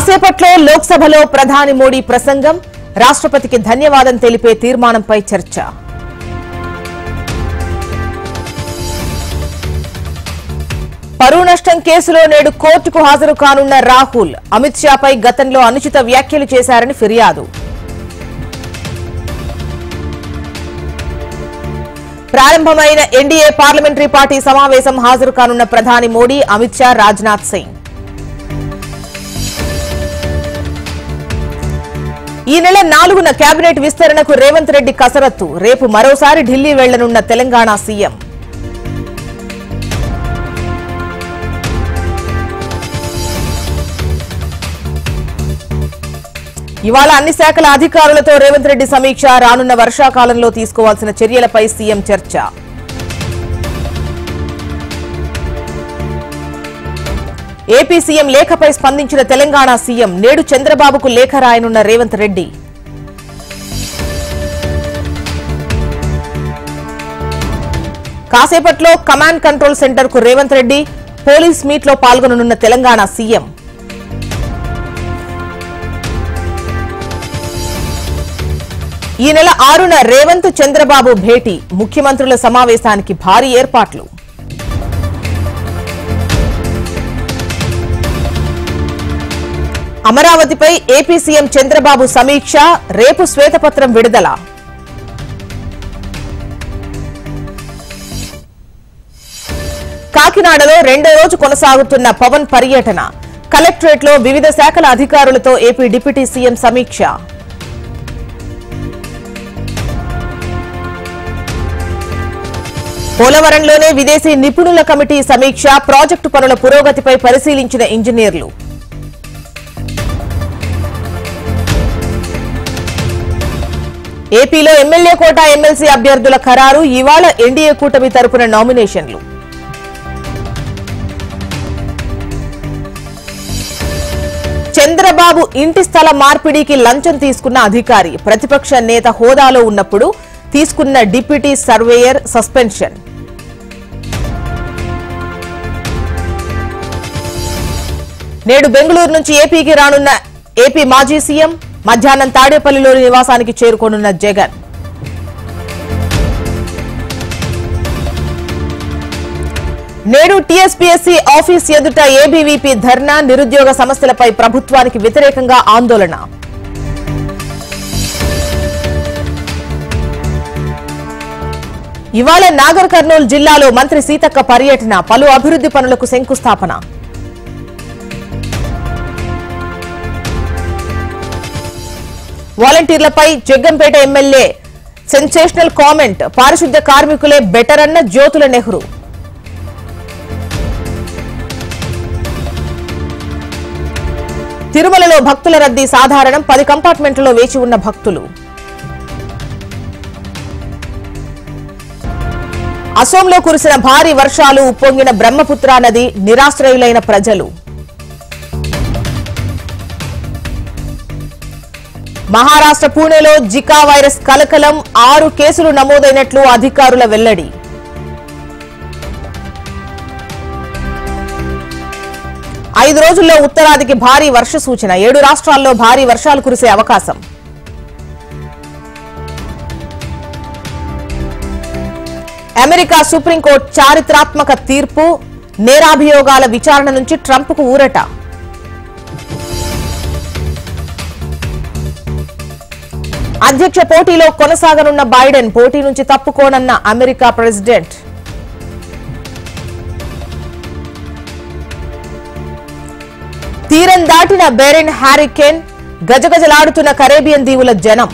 కాసేపట్లో లోక్సభలో ప్రధాని మోడీ ప్రసంగం, రాష్ట్రపతికి ధన్యవాదం తెలిపే తీర్మానంపై చర్చ. పరువు నష్టం కేసులో నేడు కోర్టుకు హాజరు కానున్న రాహుల్, అమిత్ షాపై గతంలో అనుచిత వ్యాఖ్యలు చేశారని ఫిర్యాదు. ప్రారంభమైన ఎన్డీఏ పార్లమెంటరీ పార్టీ సమావేశం హాజరు కానున్న ప్రధాని మోడీ, అమిత్ షా, రాజ్నాథ్ సింగ్. ఈ నెల 4న కేబినెట్ విస్తరణకు రేవంత్ రెడ్డి కసరత్తు, రేపు మరోసారి ఢిల్లీ వెళ్లనున్న తెలంగాణ సీఎం. ఇవాళ అన్ని శాఖల అధికారులతో రేవంత్ రెడ్డి సమీక్ష, రానున్న వర్షాకాలంలో తీసుకోవాల్సిన చర్యలపై సీఎం చర్చ. ఏపీ సీఎం లేఖపై స్పందించిన తెలంగాణ సీఎం, నేడు చంద్రబాబుకు లేఖ రాయనున్న రేవంత్ రెడ్డి. కాసేపట్లో కమాండ్ కంట్రోల్ సెంటర్ కు రేవంత్ రెడ్డి, పోలీస్ మీట్ లో పాల్గొననున్న తెలంగాణ సీఎం. ఈ నెల 6న రేవంత్, చంద్రబాబు భేటీ, ముఖ్యమంత్రుల సమావేశానికి భారీ ఏర్పాట్లు. అమరావతిపై ఏపీ సీఎం చంద్రబాబు సమీక్ష, రేపు శ్వేతపత్రం విడుదల. కాకినాడలో రెండో రోజు కొనసాగుతున్న పవన్ పర్యటన, కలెక్టరేట్లో వివిధ శాఖల అధికారులతో ఏపీ డిప్యూటీ సీఎం సమీక్ష. పోలవరంలోనే విదేశీ నిపుణుల కమిటీ సమీక్ష, ప్రాజెక్టు పనుల పురోగతిపై పరిశీలించిన ఇంజనీర్లు. ఏపీలో ఎమ్మెల్యే కోటా, ఎమ్మెల్సీ అభ్యర్థుల ఖరారు, ఇవాళ ఎన్డీఏ కూటమి తరపున నామినేషన్లు. చంద్రబాబు ఇంటి స్థల మార్పిడికి లంచం తీసుకున్న అధికారి, ప్రతిపక్ష నేత హోదాలో ఉన్నప్పుడు తీసుకున్న డిప్యూటీ సర్వేయర్ సస్పెన్షన్. నేడు బెంగళూరు నుంచి ఏపీకి రానున్న ఏపీ మాజీ సీఎం, మధ్యాహ్నం తాడేపల్లిలోని నివాసానికి చేరుకోనున్న జగన్. నేడు టీఎస్పీఎస్సీ ఆఫీస్ ఎదుట ఏబీవీపీ ధర్నా, నిరుద్యోగ సమస్యలపై ప్రభుత్వానికి వ్యతిరేకంగా ఆందోళన. ఇవాళ నాగర్ కర్నూలు జిల్లాలో మంత్రి సీతక్క పర్యటన, పలు అభివృద్ధి పనులకు శంకుస్థాపన. వాలంటీర్లపై జగ్గంపేట ఎమ్మెల్యే సెన్సేషనల్ కామెంట్, పారిశుద్ధ్య కార్మికులే బెటర్ అన్న జ్యోతుల నెహ్రూ. తిరుమలలో భక్తుల రద్దీ సాధారణం, 10 కంపార్ట్మెంట్లలో వేచి ఉన్న భక్తులు. అసోంలో కురిసిన భారీ వర్షాలు, ఉప్పొంగిన బ్రహ్మపుత్ర నది, నిరాశ్రయులైన ప్రజలు. మహారాష్ట్ర పూణేలో జికా వైరస్ కలకలం, 6 కేసులు నమోదైనట్లు అధికారుల వెల్లడి. ఐదు రోజుల్లో ఉత్తరాదికి భారీ వర్ష సూచన, 7 రాష్ట్రాల్లో భారీ వర్షాలు కురిసే అవకాశం. అమెరికా సుప్రీంకోర్టు చారిత్రాత్మక తీర్పు, నేరాభియోగాల విచారణ నుంచి ట్రంప్కు ఊరట. అధ్యక్ష పోటీలో కొనసాగనున్న బైడెన్, పోటీ నుంచి తప్పుకోనన్న అమెరికా ప్రెసిడెంట్. తీరం దాటిన బెరెన్ హ్యారికేన్, గజగజలాడుతున్న కరేబియన్ దీవుల జనం.